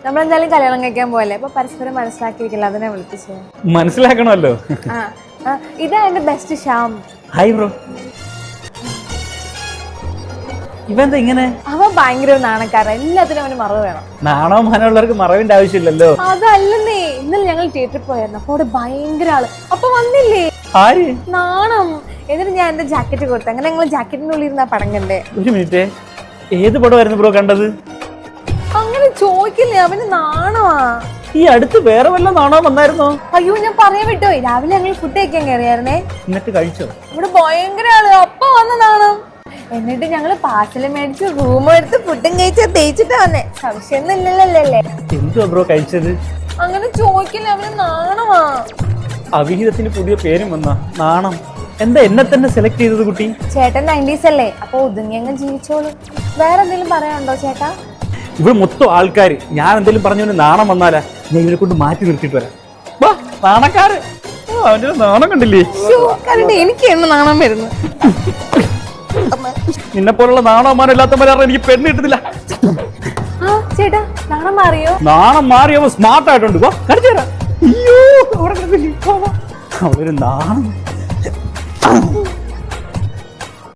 നമ്മളെന്തായാലും കല്യാണം കഴിക്കാൻ പോലെ അപ്പൊ പരസ്പരം മനസ്സിലാക്കിയിരിക്കില്ല, അതിനെ വിളിപ്പിച്ചേ. മനസ്സിലാക്കണമല്ലോ. ഇതാ എന്റെ ബെസ്റ്റ് ശ്യാം. Hi bro. ഇവന്താ ഇങ്ങനെ? അവൻ ഭയങ്കര നാണക്കാരൻ, എല്ലാത്തിനും അവന് മറവ് വേണം. നാണോ മാനമുള്ളവർക്ക് മറവിന്റെ ആവശ്യമില്ലല്ലോ. അതല്ലെന്നേ, ഇന്നലെ ഞങ്ങൾ തിയേറ്ററിൽ പോയായിരുന്നു, അപ്പൊ അവിടെ ഭയങ്കര ആള്. അപ്പൊ വന്നില്ലേ ആര്? നാണം. എന്നിട്ട് ഞാൻ എന്റെ ജാക്കറ്റ് കൊടുത്തു. അങ്ങനെ ഞങ്ങൾ ജാക്കറ്റിന്റെ ഉള്ളിൽ ഇരുന്ന പടം കണ്ടേ. ഒരു മിനിറ്റ്, ഏത് പടമായിരുന്നു ബ്രോ കണ്ടത്? അങ്ങനെ ചോദിക്കില്ലേ, അവന് നാണമാ. ഈ അടുത്ത് വേറെ വല്ല നാണോ വന്നായിരുന്നോ? അയ്യോ, ഞാൻ പറയാൻ വിട്ടോ, രാവിലെ ഞങ്ങൾ ഫുഡ് കഴിക്കാൻ കയറിയായിരുന്നേ. എന്നിട്ട് കഴിച്ചോ? ഇവിടെ ഭയങ്കര ആള്, അപ്പൊ വന്ന നാണം. എന്നിട്ട് ഞങ്ങള് പാർസല് മേടിച്ച് റൂം എടുത്ത് ഫുഡും കഴിച്ച് തേച്ചിട്ട് വന്നേ. സംശയമൊന്നും ഇല്ലല്ലേ? എന്തുവാ ബ്രോ കഴിച്ചത്? അങ്ങനെ ചോദിക്കില്ല, അവന് നാണമാ. അവിഹിതത്തിന് പുതിയ പേരും വന്നാ നാണം. എന്താ എന്നെ തന്നെ സെലക്ട് ചെയ്തത് കുട്ടി? ചേട്ടൻ 90s അല്ലേ, അപ്പൊ ഒതുങ്ങിയങ്ങ് ജീവിച്ചോളൂ. വേറെ എന്തെങ്കിലും പറയാനുണ്ടോ ചേട്ടാ? ഇവിടെ മൊത്തം ആൾക്കാര് ഞാൻ എന്തെങ്കിലും പറഞ്ഞു നാണം വന്നാലാ ഞാൻ ഇവരെ കൊണ്ട് മാറ്റി നിർത്തിയിട്ട് വരാം. നാണക്കാര് അവന്റെ നാണം കണ്ടില്ലേ? എനിക്ക് എന്ന് നാണം വരുന്നു. നിന്നെ പോലുള്ള നാണമാനം ഇല്ലാത്തവരാണ് എനിക്ക് പെണ്ണ് കിട്ടുന്നില്ല. ചേട്ടാ, നാണം മാറിയോ? നാണം മാറിയവ സ്മാർട്ട് ആയിട്ടുണ്ട്. അയ്യോ, അവിടെ അവളൊരു നാണം.